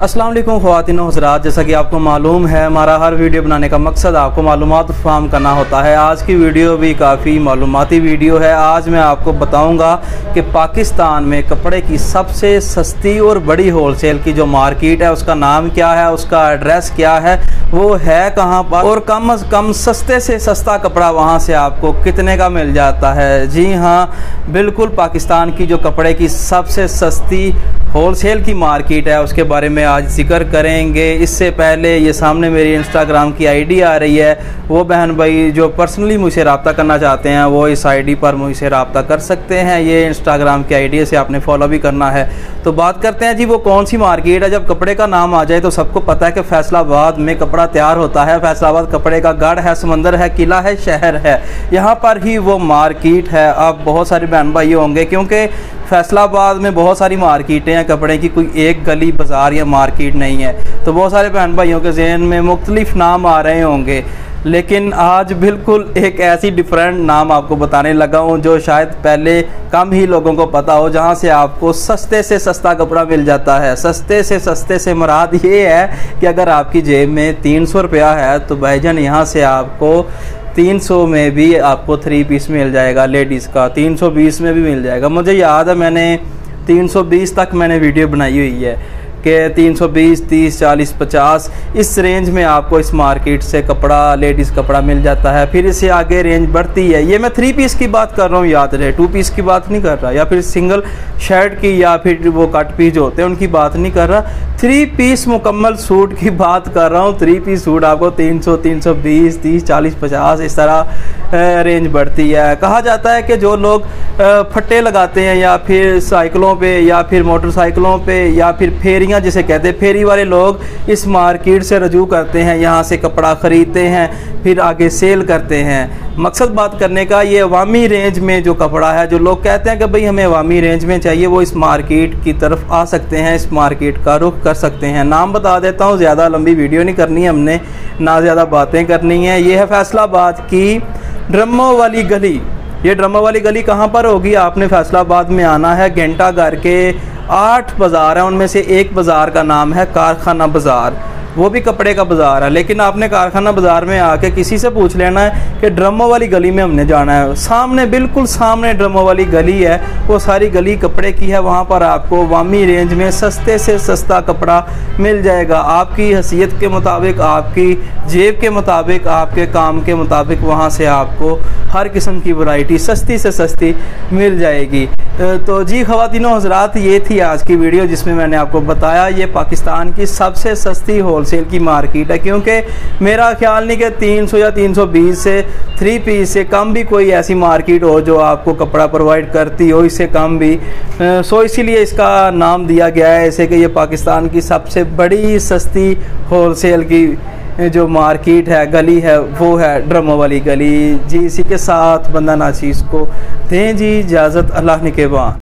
अस्सलाम वालेकुम ख़वातीन व हज़रात, जैसा कि आपको मालूम है हमारा हर वीडियो बनाने का मकसद आपको मालूमात फ़राहम करना होता है। आज की वीडियो भी काफ़ी मालूमाती वीडियो है। आज मैं आपको बताऊंगा कि पाकिस्तान में कपड़े की सबसे सस्ती और बड़ी होलसेल की जो मार्केट है उसका नाम क्या है, उसका एड्रेस क्या है, वो है कहाँ पर और कम से कम सस्ते से सस्ता कपड़ा वहाँ से आपको कितने का मिल जाता है। जी हाँ, बिल्कुल पाकिस्तान की जो कपड़े की सबसे सस्ती होलसेल की मार्केट है उसके बारे में आज जिक्र करेंगे। इससे पहले ये सामने मेरी इंस्टाग्राम की आईडी आ रही है, वो बहन भाई जो पर्सनली मुझसे रब्ता करना चाहते हैं वो इस आईडी पर मुझसे रब्ता कर सकते हैं। ये इंस्टाग्राम की आईडी से आपने फॉलो भी करना है। तो बात करते हैं जी वो कौन सी मार्केट है। जब कपड़े का नाम आ जाए तो सबको पता है कि फैसलाबाद में कपड़ा तैयार होता है। फैसलाबाद कपड़े का गढ़ है, समंदर है, किला है, शहर है, यहाँ पर ही वो मार्केट है। अब बहुत सारे बहन भाई होंगे क्योंकि फैसलाबाद में बहुत सारी मार्केटें हैं कपड़े की, कोई एक गली बाज़ार या मार्केट नहीं है। तो बहुत सारे बहन भाइयों के जहन में मुख्तलिफ नाम आ रहे होंगे, लेकिन आज बिल्कुल एक ऐसी डिफरेंट नाम आपको बताने लगा हूँ जो शायद पहले कम ही लोगों को पता हो, जहाँ से आपको सस्ते से सस्ता कपड़ा मिल जाता है। सस्ते से सस्ते से मुराद ये है कि अगर आपकी जेब में 300 रुपया है तो भाईजान यहाँ से आपको 300 में भी आपको 3 पीस मिल जाएगा। लेडीज़ का 320 में भी मिल जाएगा। मुझे याद है मैंने 320 तक मैंने वीडियो बनाई हुई है कि 320, 30, 40, 50 इस रेंज में आपको इस मार्केट से कपड़ा, लेडीज़ कपड़ा मिल जाता है। फिर इससे आगे रेंज बढ़ती है। ये मैं 3 पीस की बात कर रहा हूँ, याद रहे, 2 पीस की बात नहीं कर रहा, या फिर सिंगल शर्ट की या फिर वो कट पीस जो होते हैं उनकी बात नहीं कर रहा। 3 पीस मुकम्मल सूट की बात कर रहा हूँ। 3 पीस सूट आपको 300, 320, 30, 40, 50 इस तरह रेंज बढ़ती है। कहा जाता है कि जो लोग फट्टे लगाते हैं या फिर साइकिलों पे या फिर मोटरसाइकिलों पे या फिर फेरियां जिसे कहते हैं, फेरी वाले लोग इस मार्केट से रजू करते हैं, यहाँ से कपड़ा ख़रीदते हैं, फिर आगे सेल करते हैं। मकसद बात करने का ये अवामी रेंज में जो कपड़ा है, जो लोग कहते हैं कि भाई हमें अवामी रेंज में चाहिए, वो इस मार्केट की तरफ आ सकते हैं, इस मार्केट का रुख कर सकते हैं। नाम बता देता हूँ, ज़्यादा लंबी वीडियो नहीं करनी है हमने, ना ज़्यादा बातें करनी है। ये है फैसलाबाद की ड्रमों वाली गली। ये ड्रमों वाली गली कहाँ पर होगी? आपने फैसलाबाद में आना है। घंटा घर के 8 बाज़ार हैं, उनमें से एक बाज़ार का नाम है कारखाना बाज़ार, वो भी कपड़े का बाज़ार है। लेकिन आपने कारखाना बाज़ार में आके किसी से पूछ लेना है कि ड्रमों वाली गली में हमने जाना है। सामने, बिल्कुल सामने ड्रमों वाली गली है, वो सारी गली कपड़े की है। वहाँ पर आपको अवामी रेंज में सस्ते से सस्ता कपड़ा मिल जाएगा। आपकी हैसियत के मुताबिक, आपकी जेब के मुताबिक, आपके काम के मुताबिक वहाँ से आपको हर किस्म की वैरायटी सस्ती से सस्ती मिल जाएगी। तो जी ख़वातीनो हज़रात, ये थी आज की वीडियो जिसमें मैंने आपको बताया ये पाकिस्तान की सबसे सस्ती होलसेल की मार्केट है। क्योंकि मेरा ख्याल नहीं कि 300 या 320 से 3 पीस से कम भी कोई ऐसी मार्केट हो जो आपको कपड़ा प्रोवाइड करती हो, इससे कम भी। सो इसीलिए इसका नाम दिया गया है ऐसे कि ये पाकिस्तान की सबसे बड़ी सस्ती होलसेल की जो मार्केट है, गली है, वो है ड्रमों वाली गली। जी, इसी के साथ बंदा नाचीज़ को दें जी इजाज़त। अल्लाह निगहबान।